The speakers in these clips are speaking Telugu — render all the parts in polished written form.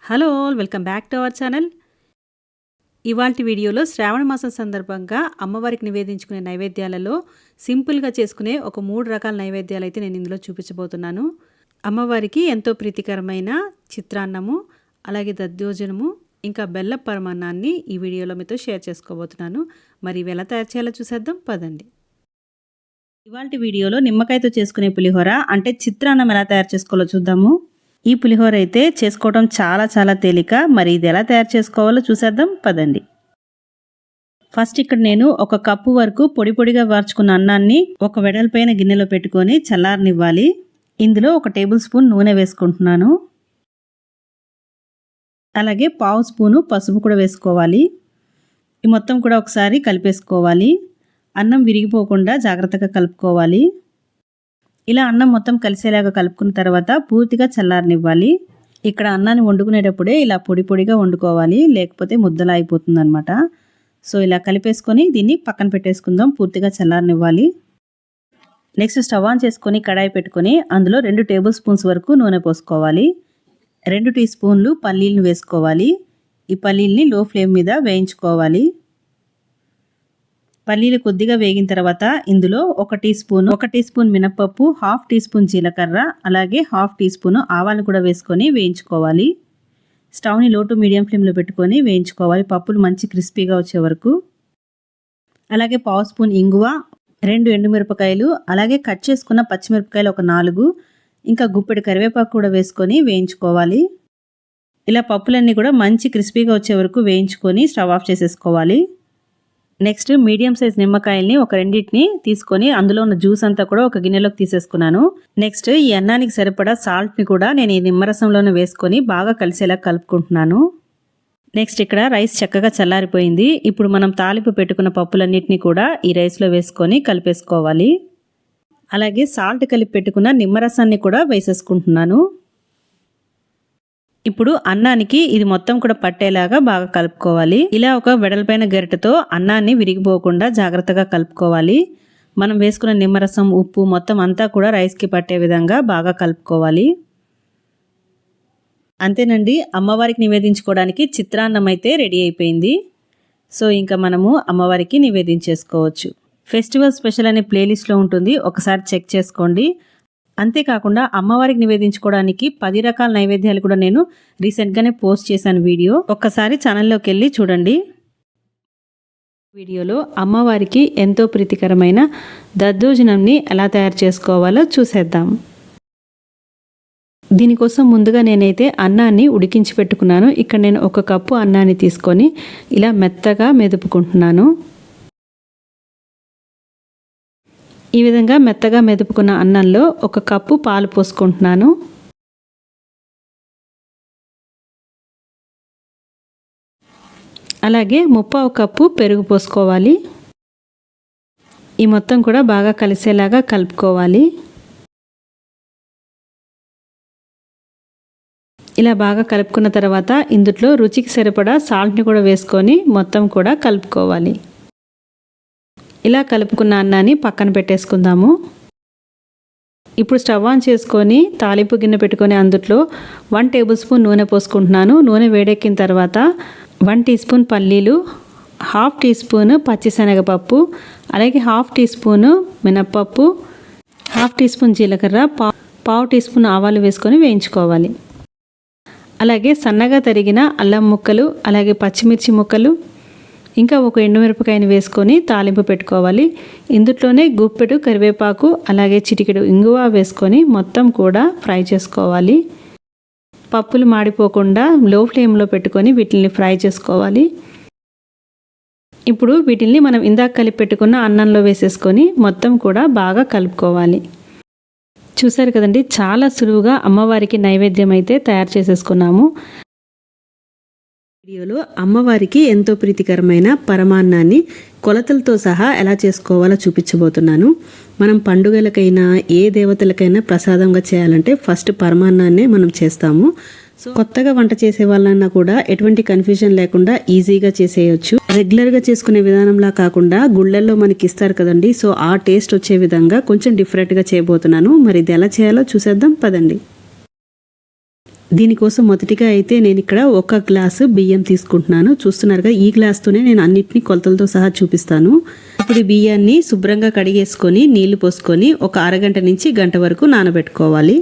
Hello all, welcome back to our channel. ఇవాల్టి వీడియోలో శ్రావణ మాసం సందర్భంగా అమ్మవారికి నివేదించుకునే నైవేద్యాలలో సింపుల్గా చేసుకునే ఒక 3 రకాల నైవేద్యాలు అయితే నేను ఇందులో చూపించబోతున్నాను. అమ్మవారికి ఎంతో ప్రీతికరమైన చిత్రాన్నము, అలాగే దద్దోజనము, ఇంకా బెల్ల పరమాన్నాన్ని ఈ వీడియోలో మీతో షేర్ చేసుకోబోతున్నాను. మరి ఇవి ఎలా తయారు చేయాలో చూసేద్దాం పదండి. ఇవాల్టి వీడియోలో నిమ్మకాయతో చేసుకునే పులిహోర అంటే చిత్రాన్నం ఎలా తయారు చేసుకోవాలో చూద్దాము. ఈ పులిహోర అయితే చేసుకోవడం చాలా తేలిక. మరి ఇది ఎలా తయారు చేసుకోవాలో చూసేద్దాం పదండి. ఫస్ట్ ఇక్కడ నేను 1 కప్పు వరకు పొడిగా వార్చుకున్న అన్నాన్ని ఒక వెడల్పైన గిన్నెలో పెట్టుకొని చల్లారనివ్వాలి. ఇందులో 1 టేబుల్ స్పూన్ నూనె వేసుకుంటున్నాను. అలాగే 1/2 స్పూను పసుపు కూడా వేసుకోవాలి. ఈ మొత్తం కూడా ఒకసారి కలిపేసుకోవాలి. అన్నం విరిగిపోకుండా జాగ్రత్తగా కలుపుకోవాలి. ఇలా అన్నం మొత్తం కలిసేలాగా కలుపుకున్న తర్వాత పూర్తిగా చల్లారనివ్వాలి. ఇక్కడ అన్నాన్ని వండుకునేటప్పుడే ఇలా పొడిగా వండుకోవాలి, లేకపోతే ముద్దలా అయిపోతుంది అనమాట. సో ఇలా కలిపేసుకొని దీన్ని పక్కన పెట్టేసుకుందాం, పూర్తిగా చల్లారనివ్వాలి. నెక్స్ట్ స్టవ్ ఆన్ చేసుకొని కడాయి పెట్టుకొని అందులో 2 టేబుల్ స్పూన్స్ వరకు నూనె పోసుకోవాలి. 2 టీ స్పూన్లు పల్లీలను వేసుకోవాలి. ఈ పల్లీల్ని లో ఫ్లేమ్ మీద వేయించుకోవాలి. పల్లీలు కొద్దిగా వేగిన తర్వాత ఇందులో 1 టీ స్పూన్ మినపప్పు, 1/2 టీ స్పూన్ జీలకర్ర, అలాగే 1/2 టీ స్పూన్ ఆవాలను కూడా వేసుకొని వేయించుకోవాలి. స్టవ్ని లో టు మీడియం ఫ్లేమ్లో పెట్టుకొని వేయించుకోవాలి, పప్పులు మంచి క్రిస్పీగా వచ్చే వరకు. అలాగే 1/2 స్పూన్ ఇంగువ, 2 ఎండుమిరపకాయలు, అలాగే కట్ చేసుకున్న పచ్చిమిరపకాయలు 4, ఇంకా గుప్పెడు కరివేపాకు కూడా వేసుకొని వేయించుకోవాలి. ఇలా పప్పులన్నీ కూడా మంచి క్రిస్పీగా వచ్చే వరకు వేయించుకొని స్టవ్ ఆఫ్ చేసేసుకోవాలి. నెక్స్ట్ మీడియం సైజ్ నిమ్మకాయల్ని 2 తీసుకొని అందులో ఉన్న జ్యూస్ అంతా కూడా ఒక గిన్నెలోకి తీసేసుకున్నాను. నెక్స్ట్ ఈ అన్నానికి సరిపడా సాల్ట్ని కూడా నేను ఈ నిమ్మరసంలోనే వేసుకొని బాగా కలిసేలా కలుపుకుంటున్నాను. నెక్స్ట్ ఇక్కడ రైస్ చక్కగా చల్లారిపోయింది. ఇప్పుడు మనం తాలింపు పెట్టుకున్న పప్పులన్నిటిని కూడా ఈ రైస్లో వేసుకొని కలిపేసుకోవాలి. అలాగే సాల్ట్ కలిపి పెట్టుకున్న నిమ్మరసాన్ని కూడా వేసేసుకుంటున్నాను. ఇప్పుడు అన్నానికి ఇది మొత్తం కూడా పట్టేలాగా బాగా కలుపుకోవాలి. ఇలా ఒక వెడల్పైన గరిటెతో అన్నాన్ని విరిగిపోకుండా జాగ్రత్తగా కలుపుకోవాలి. మనం వేసుకున్న నిమ్మరసం, ఉప్పు మొత్తం అంతా కూడా రైస్కి పట్టే విధంగా బాగా కలుపుకోవాలి. అంతేనండి, అమ్మవారికి నివేదించుకోవడానికి చిత్రాన్నం అయితే రెడీ అయిపోయింది. సో ఇంకా మనము అమ్మవారికి నివేదించేసుకోవచ్చు. ఫెస్టివల్ స్పెషల్ అనే ప్లేలిస్ట్లో ఉంటుంది, ఒకసారి చెక్ చేసుకోండి. అంతేకాకుండా అమ్మవారికి నివేదించుకోవడానికి 10 రకాల నైవేద్యాలు కూడా నేను రీసెంట్గానే పోస్ట్ చేశాను వీడియో. ఒక్కసారి ఛానల్లోకి వెళ్ళి చూడండి. వీడియోలో అమ్మవారికి ఎంతో ప్రీతికరమైన దద్దోజనంని ఎలా తయారు చేసుకోవాలో చూసేద్దాం. దీనికోసం ముందుగా నేనైతే అన్నాన్ని ఉడికించి పెట్టుకున్నాను. ఇక్కడ నేను 1 కప్పు అన్నాన్ని తీసుకొని ఇలా మెత్తగా మెదుపుకుంటున్నాను. ఈ విధంగా మెత్తగా మెదుపుకున్న అన్నంలో 1 కప్పు పాలు పోసుకుంటున్నాను. అలాగే 1/2 కప్పు పెరుగు పోసుకోవాలి. ఈ మొత్తం కూడా బాగా కలిసేలాగా కలుపుకోవాలి. ఇలా బాగా కలుపుకున్న తర్వాత ఇందులో రుచికి సరిపడా సాల్ట్ని కూడా వేసుకొని మొత్తం కూడా కలుపుకోవాలి. ఇలా కలుపుకున్న అన్నాన్ని పక్కన పెట్టేసుకుందాము. ఇప్పుడు స్టవ్ ఆన్ చేసుకొని తాలింపు గిన్నె పెట్టుకొని అందులో 1 టేబుల్ స్పూన్ నూనె పోసుకుంటున్నాను. నూనె వేడెక్కిన తర్వాత 1 టీ స్పూన్ పల్లీలు, 1/2 టీ స్పూన్ పచ్చిశనగపప్పు, అలాగే 1/2 టీ స్పూన్ మినప్పప్పు, 1/2 టీ స్పూన్ జీలకర్ర, 1/2 టీ స్పూన్ ఆవాలు వేసుకొని వేయించుకోవాలి. అలాగే సన్నగా తరిగిన అల్లం ముక్కలు, అలాగే పచ్చిమిర్చి ముక్కలు, ఇంకా 1 ఎండుమిరపకాయని వేసుకొని తాలింపు పెట్టుకోవాలి. ఇందులోనే గుప్పెడు కరివేపాకు, అలాగే చిటికెడు ఇంగువ వేసుకొని మొత్తం కూడా ఫ్రై చేసుకోవాలి. పప్పులు మాడిపోకుండా లో ఫ్లేమ్లో పెట్టుకొని వీటిని ఫ్రై చేసుకోవాలి. ఇప్పుడు వీటిని మనం ఇందాక కలిపి పెట్టుకున్న అన్నంలో వేసేసుకొని మొత్తం కూడా బాగా కలుపుకోవాలి. చూసారు కదండి, చాలా సులువుగా అమ్మవారికి నైవేద్యం అయితే తయారు చేసేసుకున్నాము. వీడియోలో అమ్మవారికి ఎంతో ప్రీతికరమైన పరమాన్నాన్ని కొలతలతో సహా ఎలా చేసుకోవాలో చూపించబోతున్నాను. మనం పండుగలకైనా ఏ దేవతలకైనా ప్రసాదంగా చేయాలంటే ఫస్ట్ పరమాన్నాన్నే మనం చేస్తాము. సో కొత్తగా వంట చేసే వాళ్ళన్నా కూడా ఎటువంటి కన్ఫ్యూజన్ లేకుండా ఈజీగా చేసేయచ్చు. రెగ్యులర్గా చేసుకునే విధానంలా కాకుండా గుళ్ళల్లో మనకి ఇస్తారు కదండి, సో ఆ టేస్ట్ వచ్చే విధంగా కొంచెం డిఫరెంట్గా చేయబోతున్నాను. మరి ఇది ఎలా చేయాలో చూసేద్దాం పదండి. దీనికోసం మొదటిగా అయితే నేను ఇక్కడ 1 గ్లాసు బియ్యం తీసుకుంటున్నాను. చూస్తున్నారుగా, ఈ గ్లాస్తోనే నేను అన్నిటినీ కొలతలతో సహా చూపిస్తాను. ఇప్పుడు ఈ బియ్యాన్ని శుభ్రంగా కడిగేసుకొని నీళ్లు పోసుకొని ఒక అరగంట నుంచి గంట వరకు నానబెట్టుకోవాలి.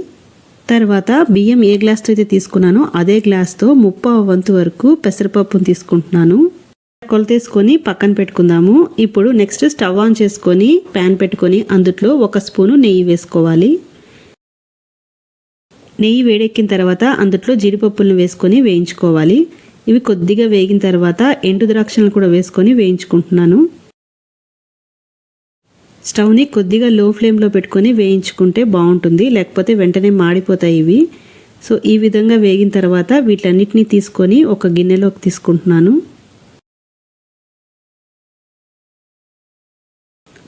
తర్వాత బియ్యం ఏ గ్లాస్తో అయితే తీసుకున్నానో అదే గ్లాస్తో 1/2 వంతు వరకు పెసరపప్పును తీసుకుంటున్నాను. కొలతేసుకొని పక్కన పెట్టుకుందాము. ఇప్పుడు నెక్స్ట్ స్టవ్ ఆన్ చేసుకొని ప్యాన్ పెట్టుకొని అందులో 1 స్పూను నెయ్యి వేసుకోవాలి. నెయ్యి వేడెక్కిన తర్వాత అందులో జీడిపప్పులను వేసుకొని వేయించుకోవాలి. ఇవి కొద్దిగా వేగిన తర్వాత ఎండు ద్రాక్షలను కూడా వేసుకొని వేయించుకుంటున్నాను. స్టవ్ని కొద్దిగా లో ఫ్లేమ్లో పెట్టుకొని వేయించుకుంటే బాగుంటుంది, లేకపోతే వెంటనే మాడిపోతాయి ఇవి. సో ఈ విధంగా వేగిన తర్వాత వీటన్నిటిని తీసుకొని ఒక గిన్నెలోకి తీసుకుంటున్నాను.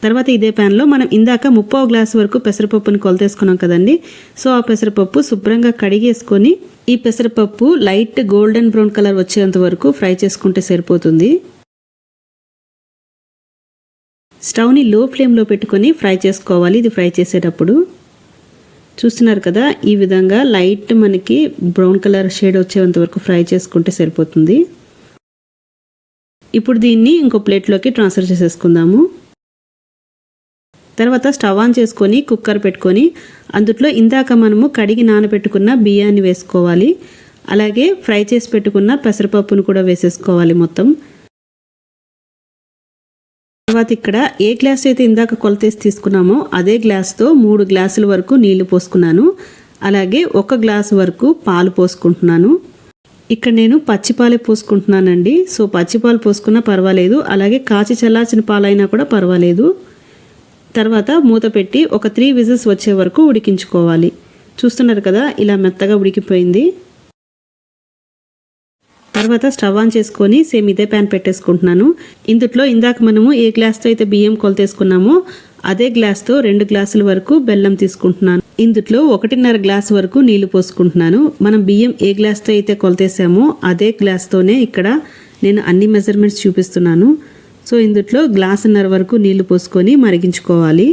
తర్వాత ఇదే ప్యాన్లో మనం ఇందాక 1/2 గ్లాసు వరకు పెసరపప్పుని కొలతేసుకున్నాం కదండి. సో ఆ పెసరపప్పు శుభ్రంగా కడిగేసుకొని ఈ పెసరపప్పు లైట్ గోల్డెన్ బ్రౌన్ కలర్ వచ్చేంత వరకు ఫ్రై చేసుకుంటే సరిపోతుంది. స్టవ్ని లో ఫ్లేమ్లో పెట్టుకొని ఫ్రై చేసుకోవాలి. ఇది ఫ్రై చేసేటప్పుడు చూస్తున్నారు కదా, ఈ విధంగా లైట్ మనకి బ్రౌన్ కలర్ షేడ్ వచ్చేంత వరకు ఫ్రై చేసుకుంటే సరిపోతుంది. ఇప్పుడు దీన్ని ఇంకో ప్లేట్లోకి ట్రాన్స్ఫర్ చేసేసుకుందాము. తర్వాత స్టవ్ ఆన్ చేసుకొని కుక్కర్ పెట్టుకొని అందులో ఇందాక మనము కడిగి నానబెట్టుకున్న బియ్యాన్ని వేసుకోవాలి. అలాగే ఫ్రై చేసి పెట్టుకున్న పెసరపప్పును కూడా వేసేసుకోవాలి మొత్తం. తర్వాత ఇక్కడ ఏ గ్లాస్ అయితే ఇందాక కొలతేసి తీసుకున్నామో అదే గ్లాస్తో 3 గ్లాసుల వరకు నీళ్లు పోసుకున్నాను. అలాగే 1 గ్లాసు వరకు పాలు పోసుకుంటున్నాను. ఇక్కడ నేను పచ్చిపాలే పోసుకుంటున్నానండి. సో పచ్చిపాలు పోసుకున్నా పర్వాలేదు, అలాగే కాచి చల్లార్చిన పాలైనా కూడా పర్వాలేదు. తర్వాత మూత పెట్టి ఒక 3 విజిల్స్ వచ్చే వరకు ఉడికించుకోవాలి. చూస్తున్నారు కదా, ఇలా మెత్తగా ఉడికిపోయింది. తర్వాత స్టవ్ ఆన్ చేసుకొని సేమ్ ఇదే ప్యాన్ పెట్టేసుకుంటున్నాను. ఇందులో ఇందాక మనము ఏ గ్లాస్తో అయితే బియ్యం కొలతేసుకున్నామో అదే గ్లాస్తో 2 గ్లాసుల వరకు బెల్లం తీసుకుంటున్నాను. ఇందులో 1.5 గ్లాసు వరకు నీళ్లు పోసుకుంటున్నాను. మనం బియ్యం ఏ గ్లాస్తో అయితే కొలతేసామో అదే గ్లాస్తోనే ఇక్కడ నేను అన్ని మెజర్మెంట్స్ చూపిస్తున్నాను. సో ఇందులో 1.5 గ్లాసు వరకు నీళ్లు పోసుకొని మరిగించుకోవాలి.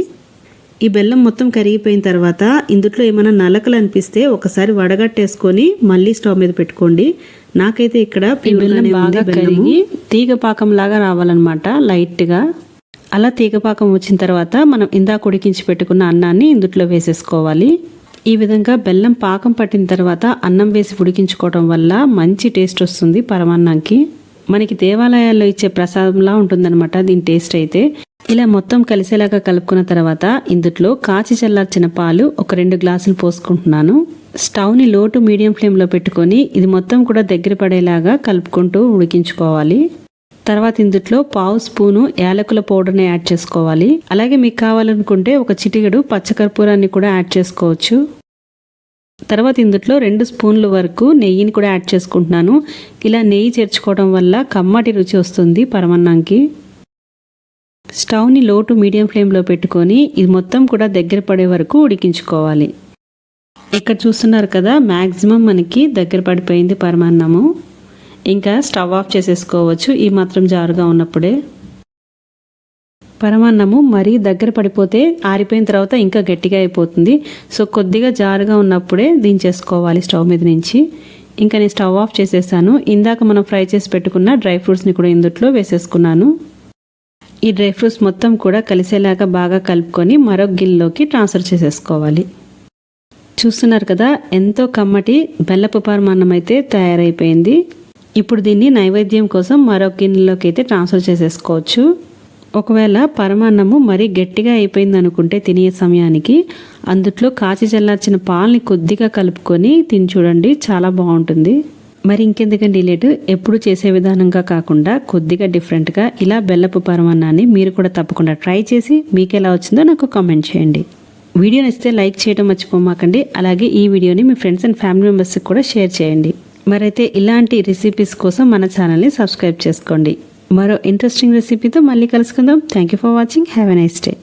ఈ బెల్లం మొత్తం కరిగిపోయిన తర్వాత ఇందులో ఏమైనా నలకలు అనిపిస్తే ఒకసారి వడగట్టేసుకొని మళ్ళీ స్టవ్ మీద పెట్టుకోండి. నాకైతే ఇక్కడ బెల్లం బాగా కరిగి తీగ పాకం లాగా రావాలన్నమాట, లైట్గా. అలా తీగ పాకం వచ్చిన తర్వాత మనం ఇందాక ఉడికించి పెట్టుకున్న అన్నాన్ని ఇందులో వేసేసుకోవాలి. ఈ విధంగా బెల్లం పాకం పట్టిన తర్వాత అన్నం వేసి ఉడికించుకోవడం వల్ల మంచి టేస్ట్ వస్తుంది పరమాన్నానికి. మనకి దేవాలయాల్లో ఇచ్చే ప్రసాదంలా ఉంటుందన్నమాట దీని టేస్ట్ అయితే. ఇలా మొత్తం కలిసేలాగా కలుపుకున్న తర్వాత ఇందులో కాచి చల్లార్చిన పాలు ఒక 2 గ్లాసులు పోసుకుంటున్నాను. స్టవ్ని లో టు మీడియం ఫ్లేమ్లో పెట్టుకొని ఇది మొత్తం కూడా దగ్గర పడేలాగా కలుపుకుంటూ ఉడికించుకోవాలి. తర్వాత ఇందులో 1/2 స్పూను యాలకుల పౌడర్ని యాడ్ చేసుకోవాలి. అలాగే మీకు కావాలనుకుంటే ఒక చిటికెడు పచ్చకర్పూరాన్ని కూడా యాడ్ చేసుకోవచ్చు. తర్వాత ఇందులో 2 స్పూన్ల వరకు నెయ్యిని కూడా యాడ్ చేసుకుంటున్నాను. ఇలా నెయ్యి చేర్చుకోవడం వల్ల కమ్మటి రుచి వస్తుంది పరమన్నానికి. స్టవ్ని లో టు మీడియం ఫ్లేమ్లో పెట్టుకొని ఇది మొత్తం కూడా దగ్గర పడే వరకు ఉడికించుకోవాలి. ఇక్కడ చూస్తున్నారు కదా, మ్యాక్సిమం మనకి దగ్గర పడిపోయింది పరమాన్నము. ఇంకా స్టవ్ ఆఫ్ చేసేసుకోవచ్చు ఈ మాత్రం జారుగా ఉన్నప్పుడే. పరమాన్నము మరీ దగ్గర పడిపోతే ఆరిపోయిన తర్వాత ఇంకా గట్టిగా అయిపోతుంది. సో కొద్దిగా జారుగా ఉన్నప్పుడే దించేసుకోవాలి స్టవ్ మీద నుంచి. ఇంకా నేను స్టవ్ ఆఫ్ చేసేసాను. ఇందాక మనం ఫ్రై చేసి పెట్టుకున్న డ్రై ఫ్రూట్స్ని కూడా ఇందులో వేసేసుకున్నాను. ఈ డ్రై ఫ్రూట్స్ మొత్తం కూడా కలిసేలాగా బాగా కలుపుకొని మరొక గిన్నెలోకి ట్రాన్స్ఫర్ చేసేసుకోవాలి. చూస్తున్నారు కదా, ఎంతో కమ్మటి బెల్లపు పరమాన్నం అయితే తయారైపోయింది. ఇప్పుడు దీన్ని నైవేద్యం కోసం మరొక గిన్నెలోకి అయితే ట్రాన్స్ఫర్ చేసేసుకోవచ్చు. ఒకవేళ పరమాన్నము మరీ గట్టిగా అయిపోయింది అనుకుంటే తినే సమయానికి అందులో కాచి చల్లార్చిన పాలని కొద్దిగా కలుపుకొని తిని చూడండి, చాలా బాగుంటుంది. మరి ఇంకెందుకండి లేటు, ఎప్పుడు చేసే విధానంగా కాకుండా కొద్దిగా డిఫరెంట్గా ఇలా బెల్లపు పరమాన్నాన్ని మీరు కూడా తప్పకుండా ట్రై చేసి మీకు ఎలా వచ్చిందో నాకు కామెంట్ చేయండి. వీడియో నచ్చితే లైక్ చేయడం మర్చిపోమాకండి. అలాగే ఈ వీడియోని మీ ఫ్రెండ్స్ అండ్ ఫ్యామిలీ మెంబర్స్కి కూడా షేర్ చేయండి. మరైతే ఇలాంటి రెసిపీస్ కోసం మన ఛానల్ని సబ్స్క్రైబ్ చేసుకోండి. మరో ఇంట్రెస్టింగ్ రెసిపీతో మళ్ళీ కలుసుకుందాం. Thank you for watching. Have a nice day.